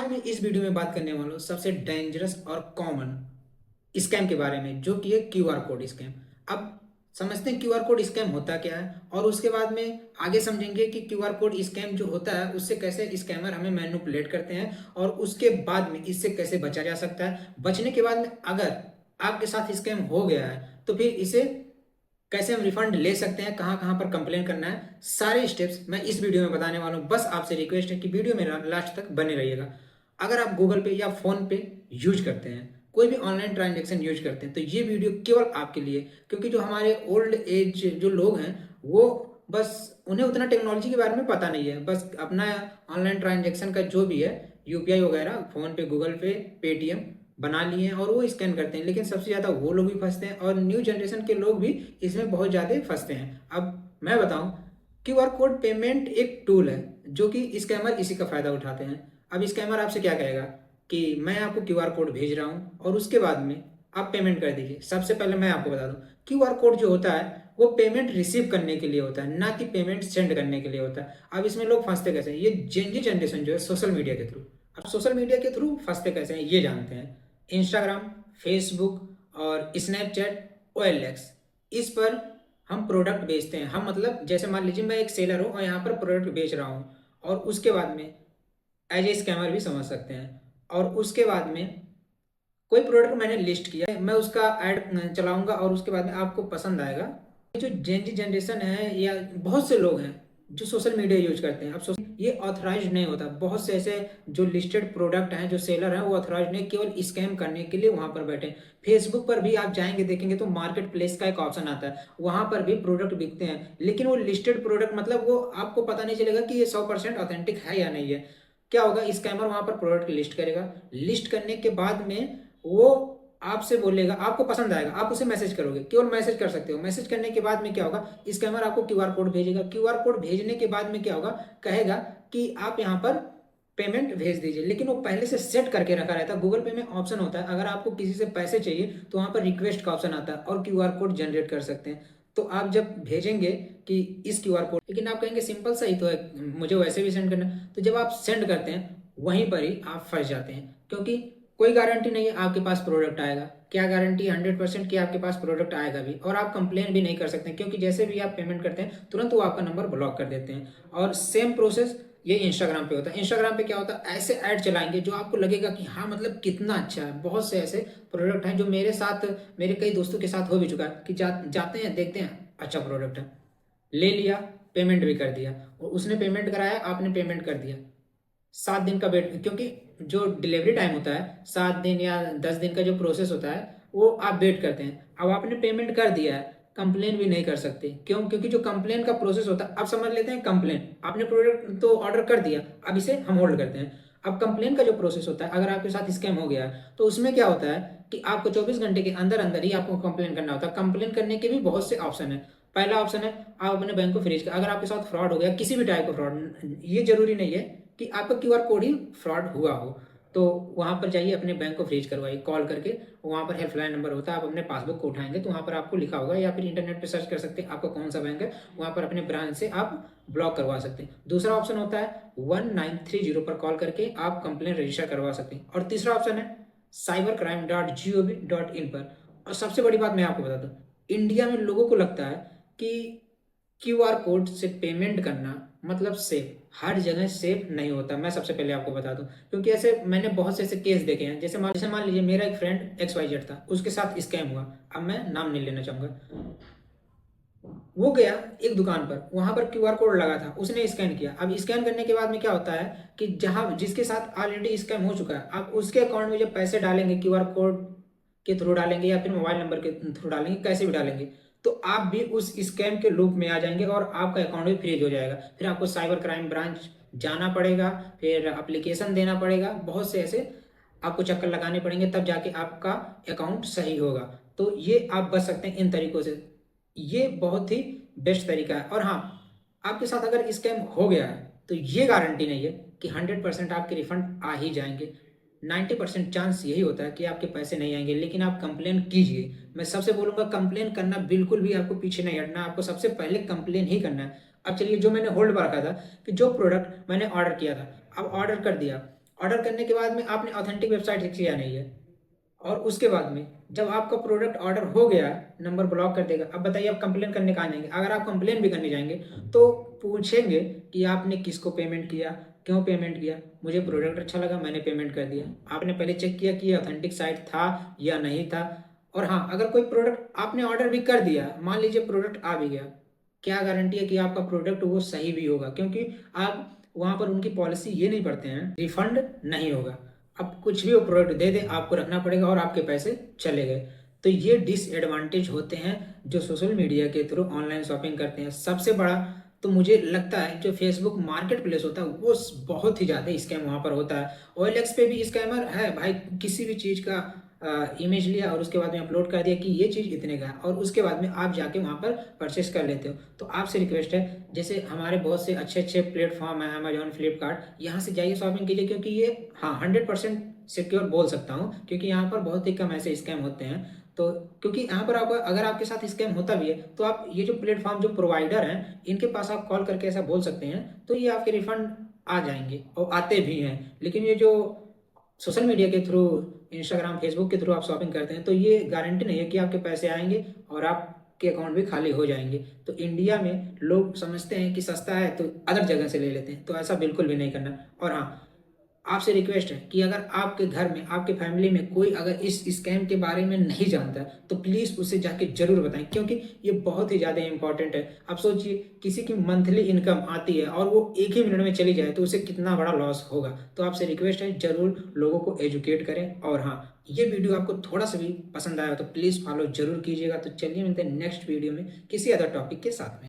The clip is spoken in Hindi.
आज मैं इस वीडियो में बात करने वाला हूँ सबसे डेंजरस और कॉमन स्कैम के बारे में, जो कि है क्यूआर कोड स्कैम। अब समझते हैं क्यूआर कोड स्कैम होता क्या है, और उसके बाद में आगे समझेंगे कि क्यूआर कोड स्कैम जो होता है उससे कैसे स्कैमर हमें मैनिपुलेट करते हैं, और उसके बाद में इससे कैसे बचा जा सकता है। बचने के बाद में अगर आपके साथ स्कैम हो गया है तो फिर इसे कैसे हम रिफंड ले सकते हैं, कहाँ कहाँ पर कंप्लेन करना है, सारे स्टेप्स मैं इस वीडियो में बताने वाला हूँ। बस आपसे रिक्वेस्ट है कि वीडियो में लास्ट तक बने रहिएगा। अगर आप गूगल पे या फोन पे यूज करते हैं, कोई भी ऑनलाइन ट्रांजेक्शन यूज करते हैं, तो ये वीडियो केवल आपके लिए, क्योंकि जो हमारे ओल्ड एज जो लोग हैं वो बस उन्हें उतना टेक्नोलॉजी के बारे में पता नहीं है। बस अपना ऑनलाइन ट्रांजेक्शन का जो भी है यूपीआई वगैरह फोन पे, गूगल पे, पेटीएम बना लिए हैं और वो स्कैन करते हैं। लेकिन सबसे ज़्यादा वो लोग भी फंसते हैं और न्यू जनरेशन के लोग भी इसमें बहुत ज़्यादा फंसते हैं। अब मैं बताऊं, क्यूआर कोड पेमेंट एक टूल है जो कि स्कैमर इसी का फ़ायदा उठाते हैं। अब स्कैमर आपसे क्या कहेगा कि मैं आपको क्यूआर कोड भेज रहा हूं और उसके बाद में आप पेमेंट कर दीजिए। सबसे पहले मैं आपको बता दूं, क्यूआर कोड जो होता है वो पेमेंट रिसीव करने के लिए होता है, ना कि पेमेंट सेंड करने के लिए होता है। अब इसमें लोग फंसते कैसे हैं, ये जेनजी जनरेशन जो है सोशल मीडिया के थ्रू, अब सोशल मीडिया के थ्रू फंसते कैसे हैं ये जानते हैं। इंस्टाग्राम, फेसबुक और स्नैपचैट, ओएलएक्स, इस पर हम प्रोडक्ट बेचते हैं। हम मतलब जैसे मान लीजिए मैं एक सेलर हूँ और यहाँ पर प्रोडक्ट बेच रहा हूँ, और उसके बाद में एज ए स्कैमर भी समझ सकते हैं। और उसके बाद में कोई प्रोडक्ट मैंने लिस्ट किया है, मैं उसका ऐड चलाऊंगा और उसके बाद में आपको पसंद आएगा। ये जो जेन जनरेशन है या बहुत से लोग हैं जो सोशल मीडिया यूज करते हैं, अब ये ऑथराइज नहीं होता। बहुत से ऐसे जो लिस्टेड प्रोडक्ट हैं, जो सेलर हैं, वो ऑथराइज नहीं, केवल स्कैम करने के लिए वहां पर बैठे हैं। फेसबुक पर भी आप जाएंगे देखेंगे तो मार्केट प्लेस का एक ऑप्शन आता है, वहां पर भी प्रोडक्ट बिकते हैं, लेकिन वो लिस्टेड प्रोडक्ट, मतलब वो आपको पता नहीं चलेगा कि ये 100% ऑथेंटिक है या नहीं है। क्या होगा, स्कैमर वहां पर प्रोडक्ट लिस्ट करेगा, लिस्ट करने के बाद में वो आपसे बोलेगा, आपको पसंद आएगा, आप उसे मैसेज करोगे, केवल मैसेज कर सकते हो। मैसेज करने के बाद में क्या होगा, स्कैमर आपको क्यूआर कोड भेजेगा। क्यूआर कोड भेजने के बाद में क्या होगा, कहेगा कि आप यहाँ पर पेमेंट भेज दीजिए, लेकिन वो पहले से सेट करके रखा रहता है। गूगल पे में ऑप्शन होता है, अगर आपको किसी से पैसे चाहिए तो वहाँ पर रिक्वेस्ट का ऑप्शन आता है और क्यूआर कोड जनरेट कर सकते हैं। तो आप जब भेजेंगे कि इस क्यूआर कोड, लेकिन आप कहेंगे सिंपल सा ही तो है, मुझे वैसे भी सेंड करना है। तो जब आप सेंड करते हैं वहीं पर ही आप फंस जाते हैं, क्योंकि कोई गारंटी नहीं है आपके पास प्रोडक्ट आएगा। क्या गारंटी 100% कि आपके पास प्रोडक्ट आएगा भी, और आप कंप्लेन भी नहीं कर सकते, क्योंकि जैसे भी आप पेमेंट करते हैं तुरंत वो आपका नंबर ब्लॉक कर देते हैं। और सेम प्रोसेस ये इंस्टाग्राम पे होता है। इंस्टाग्राम पे क्या होता है, ऐसे ऐड चलाएंगे जो आपको लगेगा कि हाँ मतलब कितना अच्छा है। बहुत से ऐसे प्रोडक्ट हैं जो मेरे साथ, मेरे कई दोस्तों के साथ हो भी चुका है कि जाते हैं देखते हैं अच्छा प्रोडक्ट है, ले लिया, पेमेंट भी कर दिया, और उसने पेमेंट कराया, आपने पेमेंट कर दिया, 7 दिन का वेट, क्योंकि जो डिलीवरी टाइम होता है 7 दिन या 10 दिन का जो प्रोसेस होता है वो आप वेट करते हैं। अब आपने पेमेंट कर दिया है, कंप्लेन भी नहीं कर सकते। क्यों? क्योंकि जो कंप्लेन का प्रोसेस होता है, अब समझ लेते हैं कंप्लेन, आपने प्रोडक्ट तो ऑर्डर कर दिया, अब इसे हम होल्ड करते हैं। अब कंप्लेन का जो प्रोसेस होता है, अगर आपके साथ स्कैम हो गया है तो उसमें क्या होता है कि आपको 24 घंटे के अंदर अंदर ही आपको कंप्लेन करना होता है। कंप्लेन करने के भी बहुत से ऑप्शन है। पहला ऑप्शन है आप अपने बैंक को फ्रीज कर, अगर आपके साथ फ्रॉड हो गया, किसी भी टाइप का फ्रॉड, ये जरूरी नहीं है कि आपका क्यूआर कोड ही फ्रॉड हुआ हो, तो वहाँ पर जाइए अपने बैंक को फ्रीज करवाइए कॉल करके। वहाँ पर हेल्पलाइन नंबर होता है, आप अपने पासबुक को उठाएंगे तो वहाँ पर आपको लिखा होगा, या फिर इंटरनेट पे सर्च कर सकते हैं आपका कौन सा बैंक है, वहाँ पर अपने ब्रांच से आप ब्लॉक करवा सकते हैं। दूसरा ऑप्शन होता है 1930 पर कॉल करके आप कंप्लेन रजिस्टर करवा सकते हैं। और तीसरा ऑप्शन है cybercrime.gov.in पर। और सबसे बड़ी बात मैं आपको बता दूँ, इंडिया में लोगों को लगता है कि क्यूआर कोड से पेमेंट करना मतलब सेफ, हर जगह सेफ नहीं होता। मैं सबसे पहले आपको बता दूं, क्योंकि ऐसे मैंने बहुत से ऐसे केस देखे हैं। जैसे मान लीजिए मेरा एक फ्रेंड XYZ था, उसके साथ स्कैम हुआ, अब मैं नाम नहीं लेना चाहूंगा। वो गया एक दुकान पर, वहां पर क्यूआर कोड लगा था, उसने स्कैन किया। अब स्कैन करने के बाद में क्या होता है कि जहां जिसके साथ ऑलरेडी स्कैम हो चुका है, आप उसके अकाउंट में जब पैसे डालेंगे, क्यूआर कोड के थ्रू डालेंगे या फिर मोबाइल नंबर के थ्रू डालेंगे, कैसे भी डालेंगे, तो आप भी उस स्कैम के लूप में आ जाएंगे और आपका अकाउंट भी फ्रीज हो जाएगा। फिर आपको साइबर क्राइम ब्रांच जाना पड़ेगा, फिर एप्लीकेशन देना पड़ेगा, बहुत से ऐसे आपको चक्कर लगाने पड़ेंगे, तब जाके आपका अकाउंट सही होगा। तो ये आप बच सकते हैं इन तरीकों से। ये बहुत ही बेस्ट तरीका है। और हाँ, आपके साथ अगर स्कैम हो गया है तो ये गारंटी नहीं है कि 100% आपके रिफंड आ ही जाएंगे। 90% चांस यही होता है कि आपके पैसे नहीं आएंगे, लेकिन आप कंप्लेन कीजिए। मैं सबसे बोलूंगा कंप्लेन करना बिल्कुल भी आपको पीछे नहीं हटना, आपको सबसे पहले कंप्लेन ही करना है। अब चलिए, जो मैंने होल्ड पर रखा था कि जो प्रोडक्ट मैंने ऑर्डर किया था, अब ऑर्डर कर दिया, ऑर्डर करने के बाद में आपने ऑथेंटिक वेबसाइट से किया नहीं है, और उसके बाद में जब आपका प्रोडक्ट ऑर्डर हो गया, नंबर ब्लॉक कर देगा। अब बताइए आप कंप्लेन करने कहाँ जाएंगे? अगर आप कंप्लेन भी करने जाएंगे तो पूछेंगे कि आपने किसको पेमेंट किया, क्यों पेमेंट किया? मुझे प्रोडक्ट अच्छा लगा, मैंने पेमेंट कर दिया। आपने पहले चेक किया कि ये ऑथेंटिक साइट था या नहीं था? और हाँ, अगर कोई प्रोडक्ट आपने ऑर्डर भी कर दिया, मान लीजिए प्रोडक्ट आ भी गया, क्या गारंटी है कि आपका प्रोडक्ट वो सही भी होगा? क्योंकि आप वहाँ पर उनकी पॉलिसी ये नहीं पढ़ते हैं, रिफंड नहीं होगा। अब कुछ भी वो प्रोडक्ट दे दे, आपको रखना पड़ेगा और आपके पैसे चले गए। तो ये डिसएडवांटेज होते हैं जो सोशल मीडिया के थ्रू ऑनलाइन शॉपिंग करते हैं। सबसे बड़ा तो मुझे लगता है जो फेसबुक मार्केट प्लेस होता है वो बहुत ही ज़्यादा स्कैम वहाँ पर होता है। OLX पे भी स्कैमर है भाई, किसी भी चीज़ का इमेज लिया और उसके बाद में अपलोड कर दिया कि ये चीज़ इतने का है, और उसके बाद में आप जाके वहाँ पर परचेस कर लेते हो। तो आपसे रिक्वेस्ट है, जैसे हमारे बहुत से अच्छे अच्छे प्लेटफॉर्म हैं, अमेजॉन, फ्लिपकार्ट, यहाँ से जाइए शॉपिंग कीजिए, क्योंकि ये हाँ 100% सिक्योर बोल सकता हूँ, क्योंकि यहाँ पर बहुत ही कम ऐसे स्कैम होते हैं। तो क्योंकि यहाँ पर आपको अगर आपके साथ स्कैम होता भी है तो आप ये जो प्लेटफॉर्म जो प्रोवाइडर हैं इनके पास आप कॉल करके ऐसा बोल सकते हैं, तो ये आपके रिफंड आ जाएंगे और आते भी हैं। लेकिन ये जो सोशल मीडिया के थ्रू, इंस्टाग्राम, फेसबुक के थ्रू आप शॉपिंग करते हैं, तो ये गारंटी नहीं है कि आपके पैसे आएंगे और आपके अकाउंट भी खाली हो जाएंगे। तो इंडिया में लोग समझते हैं कि सस्ता है तो अदर जगह से ले लेते हैं, तो ऐसा बिल्कुल भी नहीं करना। और हाँ, आपसे रिक्वेस्ट है कि अगर आपके घर में, आपके फैमिली में कोई अगर इस स्कैम के बारे में नहीं जानता तो प्लीज़ उसे जाके जरूर बताएं, क्योंकि ये बहुत ही ज़्यादा इंपॉर्टेंट है। आप सोचिए किसी की मंथली इनकम आती है और वो एक ही मिनट में चली जाए तो उसे कितना बड़ा लॉस होगा। तो आपसे रिक्वेस्ट है जरूर लोगों को एजुकेट करें। और हाँ, ये वीडियो आपको थोड़ा सा भी पसंद आया तो प्लीज़ फॉलो जरूर कीजिएगा। तो चलिए मिलते हैं नेक्स्ट वीडियो में किसी अदर टॉपिक के साथ में।